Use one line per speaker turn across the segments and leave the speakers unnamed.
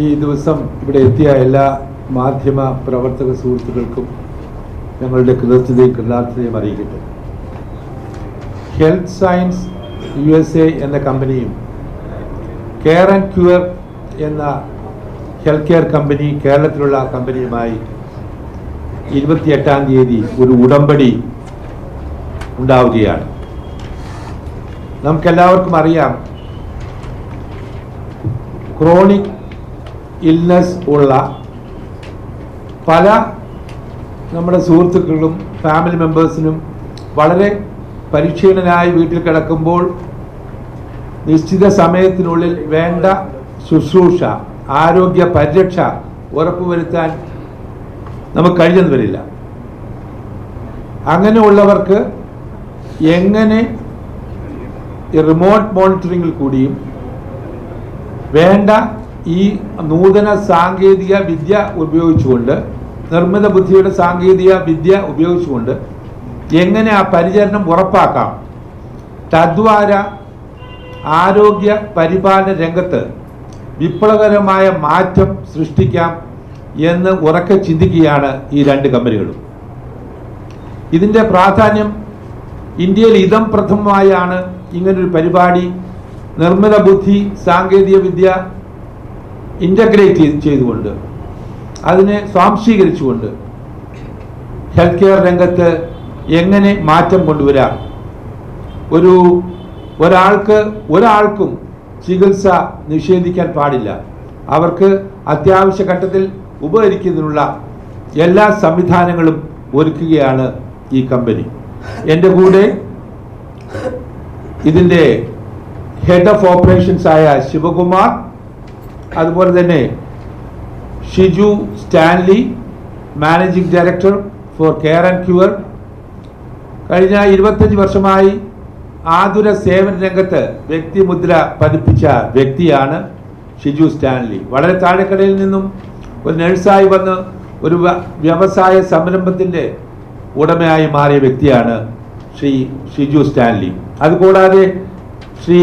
ഈ ദിവസം ഇവിടെ എത്തിയ എല്ലാ മാധ്യമ പ്രവർത്തക സുഹൃത്തുക്കൾക്കും ഞങ്ങളുടെ കൃതജ്ഞതയും കൃതാർത്ഥതയും അറിയിക്കട്ടെ. ഹെൽത്ത് സയൻസ് USA എന്ന കമ്പനിയും കെയർ ആൻഡ് ക്യൂർ എന്ന ഹെൽത്ത് കെയർ കമ്പനി കേരളത്തിലുള്ള കമ്പനിയുമായി 28-ാം തീയതി ഒരു ഉടമ്പടി ഉണ്ടാവുകയാണ്. നമുക്കെല്ലാവർക്കും അറിയാം, ക്രോണിക് ഇൽനെസ് ഉള്ള പല നമ്മുടെ സുഹൃത്തുക്കളും ഫാമിലി മെമ്പേഴ്സിനും വളരെ പരിക്ഷീണനായി വീട്ടിൽ കിടക്കുമ്പോൾ നിശ്ചിത സമയത്തിനുള്ളിൽ വേണ്ട ശുശ്രൂഷ, ആരോഗ്യ പരിരക്ഷ ഉറപ്പുവരുത്താൻ നമുക്ക് കഴിഞ്ഞെന്ന് വരില്ല. അങ്ങനെയുള്ളവർക്ക് എങ്ങനെ റിമോട്ട് മോണിറ്ററിങ്ങിൽ കൂടിയും വേണ്ട ഈ നൂതന സാങ്കേതിക വിദ്യ ഉപയോഗിച്ചുകൊണ്ട്, നിർമ്മിത ബുദ്ധിയുടെ സാങ്കേതിക വിദ്യ ഉപയോഗിച്ചുകൊണ്ട് എങ്ങനെ ആ പരിചരണം ഉറപ്പാക്കാം, തദ്വാര ആരോഗ്യ പരിപാലന രംഗത്ത് വിപ്ലവകരമായ മാറ്റം സൃഷ്ടിക്കാം എന്ന് ഉറക്കെ ചിന്തിക്കുകയാണ് ഈ രണ്ട് കമ്പനികളും. ഇതിൻ്റെ പ്രാധാന്യം ഇന്ത്യയിൽ ഇതം പ്രഥമമായാണ് ഇങ്ങനൊരു പരിപാടി നിർമ്മിത ബുദ്ധി സാങ്കേതിക വിദ്യ ഇൻ്റഗ്രേറ്റ് ചെയ്തുകൊണ്ട്, അതിനെ സ്വാംശീകരിച്ചുകൊണ്ട് ഹെൽത്ത് കെയർ രംഗത്ത് എങ്ങനെ മാറ്റം കൊണ്ടുവരാം, ഒരാൾക്കും ചികിത്സ നിഷേധിക്കാൻ പാടില്ല, അവർക്ക് അത്യാവശ്യ ഘട്ടത്തിൽ ഉപകരിക്കുന്നതിനുള്ള എല്ലാ സംവിധാനങ്ങളും ഒരുക്കുകയാണ് ഈ കമ്പനി. എൻ്റെ കൂടെ ഇതിൻ്റെ ഹെഡ് ഓഫ് ഓപ്പറേഷൻസ് ആയ ശിവകുമാർ, അതുപോലെ തന്നെ Shiju Stanley, managing director for care and cure. കഴിഞ്ഞ 25 വർഷമായി ആതുര സേവന രംഗത്ത് വ്യക്തിമുദ്ര പതിപ്പിച്ച വ്യക്തിയാണ് ഷിജു സ്റ്റാൻലി. വളരെ താഴെക്കടയിൽ നിന്നും ഒരു നഴ്സായി വന്ന് ഒരു വ്യവസായ സംരംഭത്തിൻ്റെ ഉടമയായി മാറിയ വ്യക്തിയാണ് ശ്രീ ഷിജു സ്റ്റാൻലി. അതുകൂടാതെ ശ്രീ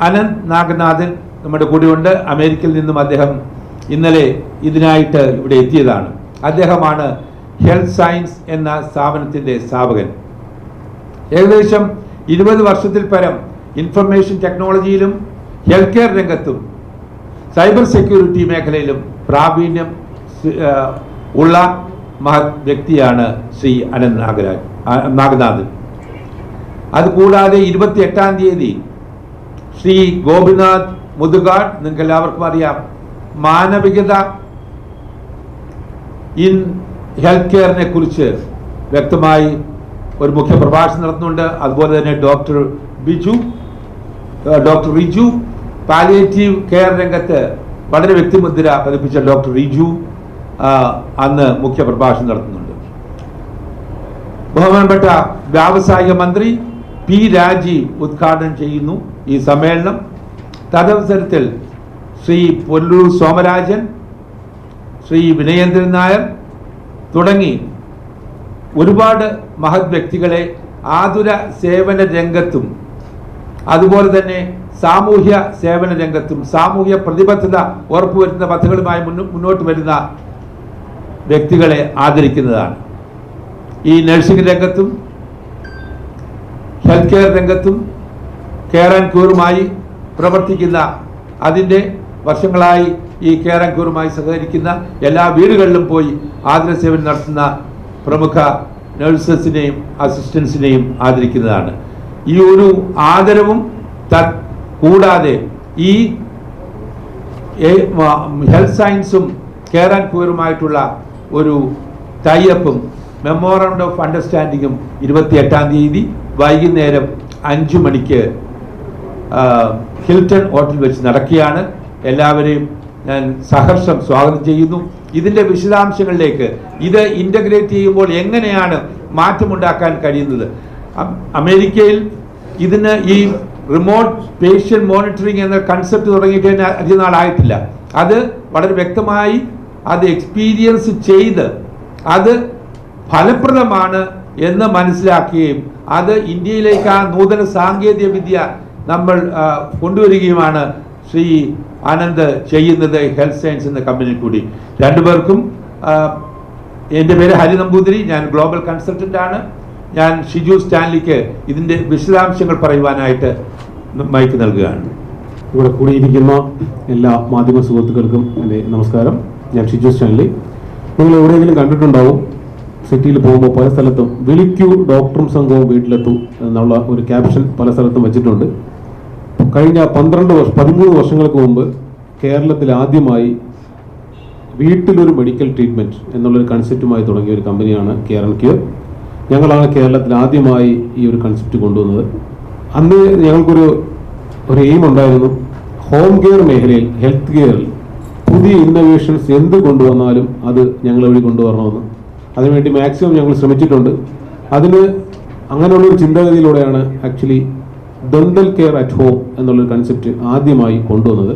അനന്ത് നാഗനാഥൻ നമ്മുടെ കൂടെയുണ്ട്. അമേരിക്കയിൽ നിന്നും അദ്ദേഹം ഇന്നലെ ഇതിനായിട്ട് ഇവിടെ എത്തിയതാണ്. അദ്ദേഹമാണ് ഹെൽത്ത് സയൻസ് എന്ന സ്ഥാപനത്തിൻ്റെ സ്ഥാപകൻ. ഏകദേശം 20 വർഷത്തിൽ പരം ഇൻഫർമേഷൻ ടെക്നോളജിയിലും ഹെൽത്ത് കെയർ രംഗത്തും സൈബർ സെക്യൂരിറ്റി മേഖലയിലും പ്രാവീണ്യം ഉള്ള മഹത് വ്യക്തിയാണ് ശ്രീ അനന്ത് നാഗനാഥൻ. അതുകൂടാതെ 28-ാം തീയതി ശ്രീ ഗോപിനാഥ് മുതുകാട്, നിങ്ങൾക്ക് എല്ലാവർക്കും അറിയാം, മാനവികത ഇൻ ഹെൽത്ത് കെയറിനെ കുറിച്ച് വ്യക്തമായി ഒരു മുഖ്യ പ്രഭാഷണം നടത്തുന്നുണ്ട്. അതുപോലെ തന്നെ ഡോക്ടർ റിജു, പാലിയേറ്റീവ് കെയർ രംഗത്ത് വളരെ വ്യക്തിമുദ്ര പതിപ്പിച്ച ഡോക്ടർ റിജു അന്ന് മുഖ്യ പ്രഭാഷണം നടത്തുന്നുണ്ട്. ബഹുമാനപ്പെട്ട വ്യാവസായിക മന്ത്രി പി രാജീവ് ഉദ്ഘാടനം ചെയ്യുന്നു ഈ സമ്മേളനം. തദവസരത്തിൽ ശ്രീ പൊല്ലൂർ സോമരാജൻ, ശ്രീ വിനയേന്ദ്രൻ നായർ തുടങ്ങി ഒരുപാട് മഹത് വ്യക്തികളെ ആതുര സേവന രംഗത്തും അതുപോലെ തന്നെ സാമൂഹ്യ സേവന രംഗത്തും സാമൂഹ്യ പ്രതിബദ്ധത ഉറപ്പുവരുത്തുന്ന പദ്ധതികളുമായി മുന്നോട്ട് വരുന്ന വ്യക്തികളെ ആദരിക്കുന്നതാണ്. ഈ നഴ്സിംഗ് രംഗത്തും ഹെൽത്ത് കെയർ രംഗത്തും കെയർ ആൻഡ് ക്യൂറുമായി പ്രവർത്തിക്കുന്ന, അതിൻ്റെ വർഷങ്ങളായി ഈ കെയർ ആൻഡ് ക്യൂറുമായി സഹകരിക്കുന്ന എല്ലാ വീടുകളിലും പോയി ആതുര സേവനം നടത്തുന്ന പ്രമുഖ നഴ്സസിനെയും അസിസ്റ്റൻസിനെയും ആദരിക്കുന്നതാണ്. ഈ ഒരു ആദരവും കൂടാതെ ഈ ഹെൽത്ത് സയൻസും കെയർ ആൻഡ് ക്യൂറുമായിട്ടുള്ള ഒരു ടൈഅപ്പും മെമ്മോറണ്ടം ഓഫ് അണ്ടർസ്റ്റാൻഡിങ്ങും 28-ാം തീയതി വൈകുന്നേരം 5 മണിക്ക് ഹിൽട്ടൺ ഹോട്ടൽ വെച്ച് നടക്കുകയാണ്. എല്ലാവരെയും ഞാൻ സഹർഷം സ്വാഗതം ചെയ്യുന്നു. ഇതിൻ്റെ വിശദാംശങ്ങളിലേക്ക്, ഇത് ഇൻ്റഗ്രേറ്റ് ചെയ്യുമ്പോൾ എങ്ങനെയാണ് മാറ്റമുണ്ടാക്കാൻ കഴിയുന്നത്, അമേരിക്കയിൽ ഇതിന് ഈ റിമോട്ട് പേഷ്യൻ്റ് മോണിറ്ററിംഗ് എന്ന കൺസെപ്റ്റ് തുടങ്ങിയിട്ട് തന്നെ അധികം നാളായിട്ടില്ല. അത് വളരെ വ്യക്തമായി അത് എക്സ്പീരിയൻസ് ചെയ്ത് അത് ഫലപ്രദമാണ് എന്ന് മനസ്സിലാക്കുകയും അത് ഇന്ത്യയിലേക്ക് ആ നൂതന സാങ്കേതിക വിദ്യ നമ്മൾ കൊണ്ടുവരികയുമാണ് ശ്രീ ആനന്ദ് ചെയ്യുന്നത് ഹെൽത്ത് സയൻസ് എന്ന കമ്പനി കൂടി. രണ്ടുപേർക്കും എൻ്റെ പേര് ഹരി നമ്പൂതിരി, ഞാൻ ഗ്ലോബൽ കൺസൾട്ടൻ്റ് ആണ്. ഞാൻ ഷിജു സ്റ്റാൻലിക്ക് ഇതിൻ്റെ വിശദാംശങ്ങൾ പറയുവാനായിട്ട് മൈക്ക് നൽകുകയാണ്.
ഇവിടെ കൂടിയിരിക്കുന്ന എല്ലാ മാധ്യമ സുഹൃത്തുക്കൾക്കും എൻ്റെ നമസ്കാരം. ഞാൻ ഷിജു സ്റ്റാൻലി. നിങ്ങൾ എവിടെയെങ്കിലും കണ്ടിട്ടുണ്ടാവും, സിറ്റിയിൽ പോകുമ്പോൾ പല സ്ഥലത്തും വിളിക്കൂ ഡോക്ടറും സംഘവും വീട്ടിലെത്തൂ എന്നുള്ള ഒരു ക്യാപ്ഷൻ പല സ്ഥലത്തും വെച്ചിട്ടുണ്ട്. കഴിഞ്ഞ 13 വർഷങ്ങൾക്ക് മുമ്പ് കേരളത്തിൽ ആദ്യമായി വീട്ടിലൊരു മെഡിക്കൽ ട്രീറ്റ്മെൻറ്റ് എന്നുള്ളൊരു കൺസെപ്റ്റുമായി തുടങ്ങിയ ഒരു കമ്പനിയാണ് കെയർ ആൻഡ് ക്യൂർ. ഞങ്ങളാണ് കേരളത്തിൽ ആദ്യമായി ഈ ഒരു കൺസെപ്റ്റ് കൊണ്ടുവന്നത്. അന്ന് ഞങ്ങൾക്കൊരു എയിം ഉണ്ടായിരുന്നു, ഹോം കെയർ മേഖലയിൽ, ഹെൽത്ത് കെയറിൽ പുതിയ ഇന്നോവേഷൻസ് എന്ത് കൊണ്ടുവന്നാലും അത് ഞങ്ങൾ വഴി കൊണ്ടുവരണമെന്ന്. അതിനുവേണ്ടി മാക്സിമം ഞങ്ങൾ ശ്രമിച്ചിട്ടുണ്ട്. അങ്ങനെയുള്ളൊരു ചിന്താഗതിയിലൂടെയാണ് actually dental care at home എന്നുള്ളൊരു കൺസെപ്റ്റ് ആദ്യമായി കൊണ്ടുവന്നത്.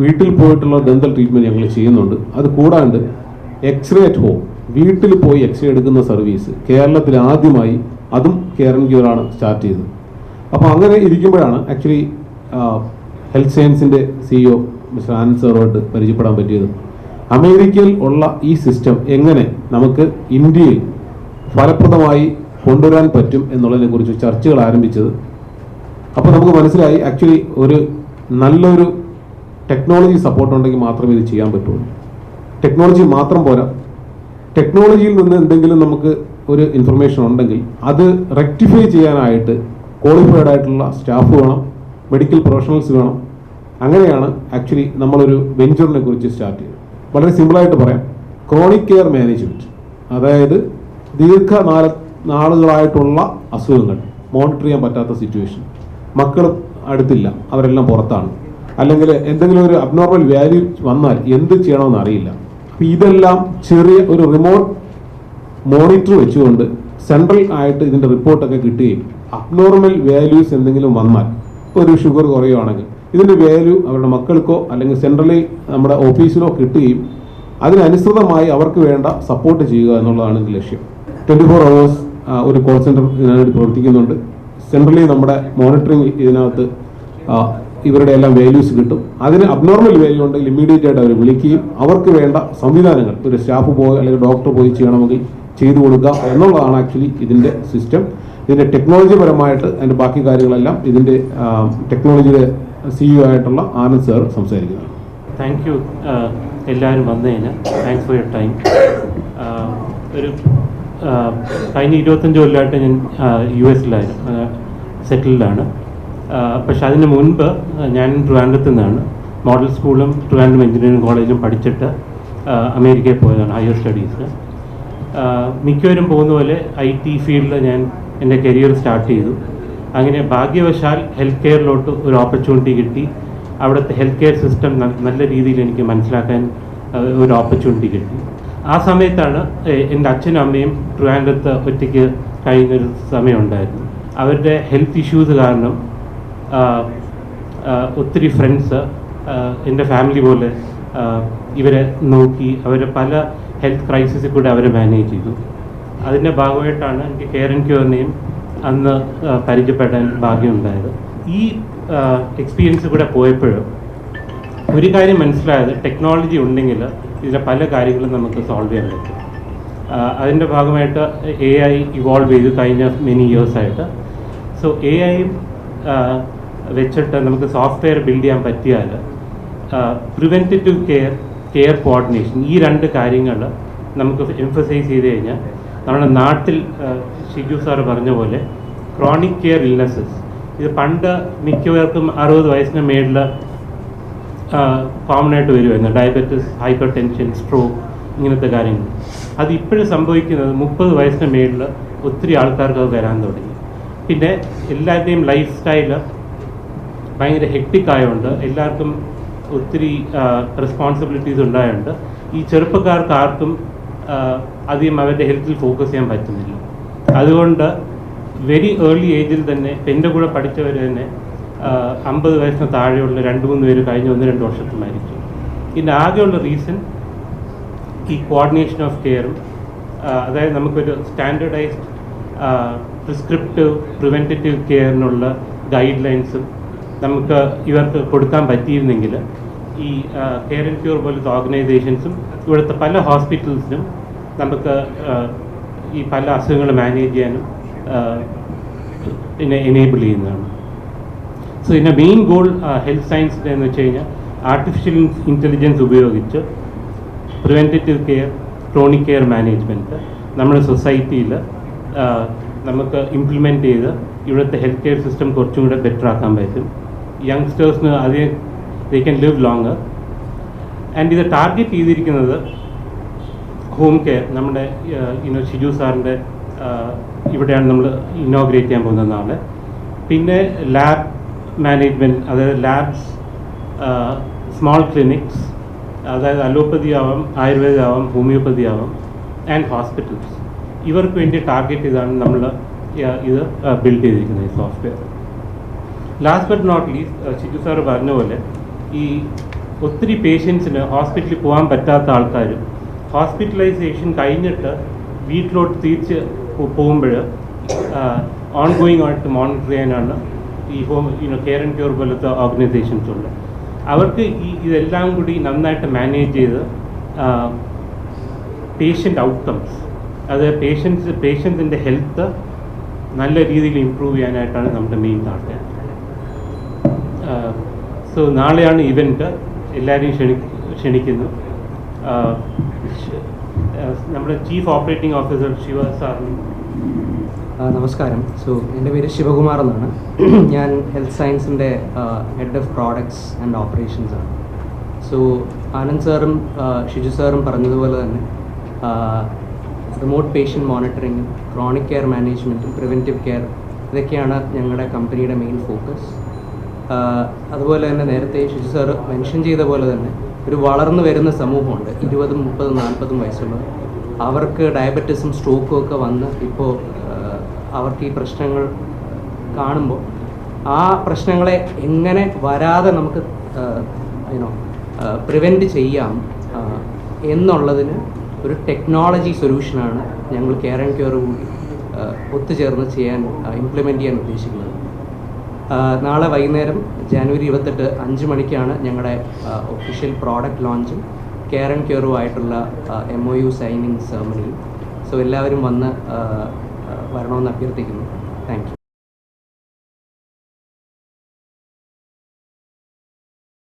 വീട്ടിൽ പോയിട്ടുള്ള ഡെന്റൽ ട്രീറ്റ്മെൻറ്റ് ഞങ്ങൾ ചെയ്യുന്നുണ്ട്. അത് കൂടാണ്ട് എക്സ്റേ അറ്റ് ഹോം, വീട്ടിൽ പോയി എക്സ്റേ എടുക്കുന്ന സർവീസ് കേരളത്തിൽ ആദ്യമായി അതും കെയർ ആൻഡ് ക്യൂറാണ് സ്റ്റാർട്ട് ചെയ്തത്. അപ്പോൾ അങ്ങനെ ഇരിക്കുമ്പോഴാണ് ആക്ച്വലി ഹെൽത്ത് സയൻസിൻ്റെ CEO മിസ്റ്റർ ആനന്ദ് സാറുമായിട്ട് പരിചയപ്പെടാൻ പറ്റിയത്. അമേരിക്കയിൽ ഉള്ള ഈ സിസ്റ്റം എങ്ങനെ നമുക്ക് ഇന്ത്യയിൽ ഫലപ്രദമായി കൊണ്ടുവരാൻ പറ്റും എന്നുള്ളതിനെക്കുറിച്ച് ചർച്ചകൾ ആരംഭിച്ചത്. അപ്പോൾ നമുക്ക് മനസ്സിലായി ആക്ച്വലി ഒരു നല്ലൊരു ടെക്നോളജി സപ്പോർട്ട് ഉണ്ടെങ്കിൽ മാത്രമേ ഇത് ചെയ്യാൻ പറ്റുള്ളൂ. ടെക്നോളജി മാത്രം പോരാ, ടെക്നോളജിയിൽ നിന്ന് എന്തെങ്കിലും നമുക്ക് ഒരു ഇൻഫർമേഷൻ ഉണ്ടെങ്കിൽ അത് റെക്ടിഫൈ ചെയ്യാനായിട്ട് ക്വാളിഫൈഡ് ആയിട്ടുള്ള സ്റ്റാഫ് വേണം, മെഡിക്കൽ പ്രൊഫഷണൽസ് വേണം. അങ്ങനെയാണ് ആക്ച്വലി നമ്മളൊരു വെഞ്ചറിനെ കുറിച്ച് സ്റ്റാർട്ട് ചെയ്തത്. വളരെ സിമ്പിളായിട്ട് പറയാം, ക്രോണിക് കെയർ മാനേജ്മെൻറ്റ്, അതായത് നാളുകളായിട്ടുള്ള അസുഖങ്ങൾ മോണിറ്റർ ചെയ്യാൻ പറ്റാത്ത സിറ്റുവേഷൻ, മക്കൾ അടുത്തില്ല, അവരെല്ലാം പുറത്താണ്, അല്ലെങ്കിൽ എന്തെങ്കിലും ഒരു അബ്നോർമൽ വാല്യൂ വന്നാൽ എന്ത് ചെയ്യണമെന്ന് അറിയില്ല. അപ്പോൾ ഇതെല്ലാം ചെറിയ ഒരു റിമോട്ട് മോണിറ്റർ വെച്ചുകൊണ്ട് സെൻട്രൽ ആയിട്ട് ഇതിൻ്റെ റിപ്പോർട്ടൊക്കെ കിട്ടുകയും അബ്നോർമൽ വാല്യൂസ് എന്തെങ്കിലും വന്നാൽ, ഒരു ഷുഗർ കുറയുകയാണെങ്കിൽ ഇതിൻ്റെ വാല്യൂ അവരുടെ മക്കൾക്കോ അല്ലെങ്കിൽ സെൻട്രലി നമ്മുടെ ഓഫീസിലോ കിട്ടുകയും അതിനനുസൃതമായി അവർക്ക് വേണ്ട സപ്പോർട്ട് ചെയ്യുക എന്നുള്ളതാണ് ഇതിൻ്റെ ലക്ഷ്യം. 24 hours ഒരു കോൾ സെൻറ്റർ ഇതിനായിട്ട് പ്രവർത്തിക്കുന്നുണ്ട്. സെൻട്രലി നമ്മുടെ മോണിറ്ററിങ് ഇതിനകത്ത് ഇവരുടെ എല്ലാം വാല്യൂസ് കിട്ടും. അതിന് അബ്നോർമൽ വാല്യൂ ഉണ്ടെങ്കിൽ ഇമ്മീഡിയറ്റ് ആയിട്ട് അവർ വിളിക്കുകയും അവർക്ക് വേണ്ട സംവിധാനങ്ങൾ ഒരു സ്റ്റാഫ് പോയി അല്ലെങ്കിൽ ഡോക്ടർ പോയി ചെയ്യണമെങ്കിൽ ചെയ്തു കൊടുക്കുക എന്നുള്ളതാണ് ആക്ച്വലി ഇതിൻ്റെ സിസ്റ്റം. ഇതിൻ്റെ ടെക്നോളജി പരമായിട്ട് അതിൻ്റെ ബാക്കി കാര്യങ്ങളെല്ലാം ഇതിൻ്റെ ടെക്നോളജിയുടെ CEO ആയിട്ടുള്ള ആനന്ദ് സാർ സംസാരിക്കുന്നതാണ്.
താങ്ക് യു എല്ലാവരും വന്നതിന്. Thanks for your time. കഴിഞ്ഞ 25 കൊല്ലമായിട്ട് ഞാൻ US-ലായിരുന്നു, സെറ്റിൽഡാണ്. പക്ഷെ അതിന് മുൻപ് ഞാൻ ട്രിവാൻഡ്രത്ത് നിന്നാണ്. മോഡൽ സ്കൂളും ട്രിവാൻഡ്രം എഞ്ചിനീയറിംഗ് കോളേജിലും പഠിച്ചിട്ട് അമേരിക്കയിൽ പോയതാണ് ഹയർ സ്റ്റഡീസ്. മിക്കവരും പോകുന്ന പോലെ IT ഫീൽഡിൽ ഞാൻ എൻ്റെ കരിയർ സ്റ്റാർട്ട് ചെയ്തു. അങ്ങനെ ഭാഗ്യവശാൽ ഹെൽത്ത് കെയറിലോട്ട് ഒരു ഓപ്പർച്യൂണിറ്റി കിട്ടി. അവിടുത്തെ ഹെൽത്ത് കെയർ സിസ്റ്റം നല്ല രീതിയിൽ എനിക്ക് മനസ്സിലാക്കാൻ ഒരു ഓപ്പർച്യൂണിറ്റി കിട്ടി. ആ സമയത്താണ് എൻ്റെ അച്ഛനും അമ്മയും ട്രിവാൻഡ്രത്ത് ഒറ്റയ്ക്ക് കഴിയുന്നൊരു സമയമുണ്ടായിരുന്നു. അവരുടെ ഹെൽത്ത് ഇഷ്യൂസ് കാരണം ഒത്തിരി ഫ്രണ്ട്സ് എൻ്റെ ഫാമിലി പോലെ ഇവരെ നോക്കി അവരെ പല ഹെൽത്ത് ക്രൈസിസിൽ കൂടെ അവരെ മാനേജ് ചെയ്തു. അതിൻ്റെ ഭാഗമായിട്ടാണ് എനിക്ക് കെയർ ആൻഡ് ക്യൂറിനെയും അന്ന് പരിചയപ്പെടാൻ ഭാഗ്യമുണ്ടായത്. ഈ എക്സ്പീരിയൻസ് കൂടെ പോയപ്പോഴും ഒരു കാര്യം മനസ്സിലായത്, ടെക്നോളജി ഉണ്ടെങ്കിൽ ഇതിലെ പല കാര്യങ്ങളും നമുക്ക് സോൾവ് ചെയ്യാൻ പറ്റും. അതിൻ്റെ ഭാഗമായിട്ട് AI ഇവോൾവ് ചെയ്തു കഴിഞ്ഞ മെനി ഇയേഴ്സായിട്ട്. സോ AI വെച്ചിട്ട് നമുക്ക് സോഫ്റ്റ്വെയർ ബിൽഡ് ചെയ്യാൻ പറ്റിയാൽ പ്രിവെൻറ്റേറ്റീവ് കെയർ കോർഡിനേഷൻ, ഈ രണ്ട് കാര്യങ്ങൾ നമുക്ക് എംഫസൈസ് ചെയ്ത് കഴിഞ്ഞാൽ നമ്മുടെ നാട്ടിൽ ഷിജു സാറ് പറഞ്ഞ പോലെ ക്രോണിക് കെയർ ഇൽനെസ്സസ്, ഇത് പണ്ട് മിക്കവർക്കും 60 വയസ്സിന് മേളിൽ കോമൺ ആയിട്ട് വരുമായിരുന്നു. ഡയബറ്റിസ്, ഹൈപ്പർ ടെൻഷൻ, സ്ട്രോക്ക്, ഇങ്ങനത്തെ കാര്യങ്ങൾ. അത് ഇപ്പോഴും സംഭവിക്കുന്നത് 30 വയസ്സിന് മേളിൽ ഒത്തിരി ആൾക്കാർക്ക് അത് വരാൻ തുടങ്ങി. പിന്നെ എല്ലാവരുടെയും ലൈഫ് സ്റ്റൈല് ഭയങ്കര ഹെക്ടിക് ആയതുകൊണ്ട്, എല്ലാവർക്കും ഒത്തിരി റെസ്പോൺസിബിലിറ്റീസ് ഉണ്ടായതുകൊണ്ട് ഈ ചെറുപ്പക്കാർക്ക് ആർക്കും അധികം അവരുടെ ഹെൽത്തിൽ ഫോക്കസ് ചെയ്യാൻ പറ്റുന്നില്ല. അതുകൊണ്ട് വെരി ഏർലി ഏജിൽ തന്നെ, എൻ്റെ കൂടെ പഠിച്ചവർ തന്നെ 50 വയസ്സിന് താഴെയുള്ള 2-3 പേര് കഴിഞ്ഞ 1-2 വർഷത്തിൽ മരിച്ചു. ഇതിൻ്റെ ആകെയുള്ള റീസൺ ഈ കോർഡിനേഷൻ ഓഫ് കെയറും, അതായത് നമുക്കൊരു സ്റ്റാൻഡേർഡൈസ്ഡ് പ്രിസ്ക്രിപ്റ്റീവ് പ്രിവെൻറ്റേറ്റീവ് കെയറിനുള്ള ഗൈഡ് ലൈൻസും നമുക്ക് ഇവർക്ക് കൊടുക്കാൻ പറ്റിയിരുന്നെങ്കിൽ ഈ കെയർ ആൻഡ് ക്യൂർ പോലത്തെ ഓർഗനൈസേഷൻസും ഇവിടുത്തെ പല ഹോസ്പിറ്റൽസിനും നമുക്ക് ഈ പല അസുഖങ്ങൾ മാനേജ് ചെയ്യാനും പിന്നെ എനേബിൾ ചെയ്യുന്നതാണ്. സോ ഇതിൻ്റെ മെയിൻ ഗോൾ ഹെൽത്ത് സയൻസിൻ്റെ എന്ന് വെച്ച് കഴിഞ്ഞാൽ ആർട്ടിഫിഷ്യൽ ഇൻ്റലിജൻസ് ഉപയോഗിച്ച് പ്രിവെൻറ്റേറ്റീവ് കെയർ, ക്രോണിക് കെയർ മാനേജ്മെൻറ്റ് നമ്മുടെ സൊസൈറ്റിയിൽ നമുക്ക് ഇംപ്ലിമെൻറ്റ് ചെയ്ത് ഇവിടുത്തെ ഹെൽത്ത് കെയർ സിസ്റ്റം കുറച്ചും കൂടെ ബെറ്റർ ആക്കാൻ പറ്റും. യങ്സ്റ്റേഴ്സിന് അതേ they can live longer. And ഇത് ടാർഗറ്റ് ചെയ്തിരിക്കുന്നത് ഹോം കെയർ, നമ്മുടെ ഷിജു സാറിൻ്റെ ഇവിടെയാണ് നമ്മൾ ഇനോഗ്രേറ്റ് ചെയ്യാൻ പോകുന്ന നാളെ. പിന്നെ ലാബ് മാനേജ്മെൻറ്റ്, അതായത് ലാബ്സ്, സ്മോൾ ക്ലിനിക്സ്, അതായത് അലോപ്പതി ആവാം, ആയുർവേദ ആവാം, ഹോമിയോപ്പതി ആവാം, ആൻഡ് ഹോസ്പിറ്റൽസ്. ഇവർക്ക് വേണ്ടി ടാർഗറ്റ് ചെയ്താണ് നമ്മൾ ഇത് ബിൽഡ് ചെയ്തിരിക്കുന്നത് ഈ software. Last but not least, Shiju sir പറഞ്ഞ പോലെ ഈ ഒത്തിരി പേഷ്യൻസിന് ഹോസ്പിറ്റലിൽ പോകാൻ പറ്റാത്ത ആൾക്കാരും ഹോസ്പിറ്റലൈസേഷൻ കഴിഞ്ഞിട്ട് വീട്ടിലോട്ട് തിരിച്ച് പോകുമ്പോൾ ഓൺഗോയിങ് ആയിട്ട് മോണിറ്റർ ചെയ്യാനാണ് ഈ കെയർ ആൻഡ് ക്യൂർ പോലത്തെ ഓർഗനൈസേഷൻസ് ഉള്ളത്. അവർക്ക് ഇതെല്ലാം കൂടി നന്നായിട്ട് മാനേജ് ചെയ്ത് പേഷ്യൻ്റ് ഔട്ട്കംസ്, അത് പേഷ്യൻസിൻ്റെ ഹെൽത്ത് നല്ല രീതിയിൽ ഇമ്പ്രൂവ് ചെയ്യാനായിട്ടാണ് നമ്മുടെ മെയിൻ ടാർഗറ്റ്. സോ നാളെയാണ് ഇവൻറ്റ്, എല്ലാവരെയും ക്ഷണിക്കുന്നു. നമ്മുടെ ചീഫ് ഓപ്പറേറ്റിംഗ് ഓഫീസർ ശിവ സാറിന്
നമസ്കാരം. സോ എൻ്റെ പേര് ശിവകുമാർ എന്നാണ്. ഞാൻ ഹെൽത്ത് സയൻസിൻ്റെ head of products and operations ആണ്. സോ ആനന്ദ് സാറും ഷിജു സാറും പറഞ്ഞതുപോലെ തന്നെ റിമോട്ട് പേഷ്യൻ്റ് മോണിറ്ററിങ്ങും ക്രോണിക് കെയർ മാനേജ്മെൻറ്റും പ്രിവെൻറ്റീവ് കെയർ, ഇതൊക്കെയാണ് ഞങ്ങളുടെ കമ്പനിയുടെ മെയിൻ ഫോക്കസ്. അതുപോലെ തന്നെ നേരത്തെ ഷിജു സാറ് മെൻഷൻ ചെയ്ത പോലെ തന്നെ ഒരു വളർന്നു വരുന്ന സമൂഹമുണ്ട്, 20, 30, 40 വയസ്സുള്ളവർ. അവർക്ക് ഡയബറ്റിസും സ്ട്രോക്കും ഒക്കെ വന്ന് ഇപ്പോൾ അവർക്ക് ഈ പ്രശ്നങ്ങൾ കാണുമ്പോൾ ആ പ്രശ്നങ്ങളെ എങ്ങനെ വരാതെ നമുക്ക് പ്രിവെൻറ്റ് ചെയ്യാം എന്നുള്ളതിന് ഒരു ടെക്നോളജി സൊല്യൂഷനാണ് ഞങ്ങൾ കെയർ ആൻഡ് ക്യൂർ കൂടി ഒത്തുചേർന്ന് ഇംപ്ലിമെൻറ്റ് ചെയ്യാൻ ഉദ്ദേശിക്കുന്നത്. നാളെ വൈകുന്നേരം ജനുവരി 28 5 മണിക്കാണ് ഞങ്ങളുടെ ഒഫീഷ്യൽ പ്രോഡക്റ്റ് ലോഞ്ചും കെയർ ആൻഡ് ക്യൂറുമായിട്ടുള്ള MOU സൈനിങ് സെറമണിയും. സോ എല്ലാവരും വരണമെന്ന് അഭ്യർത്ഥിക്കുന്നു. Thank U.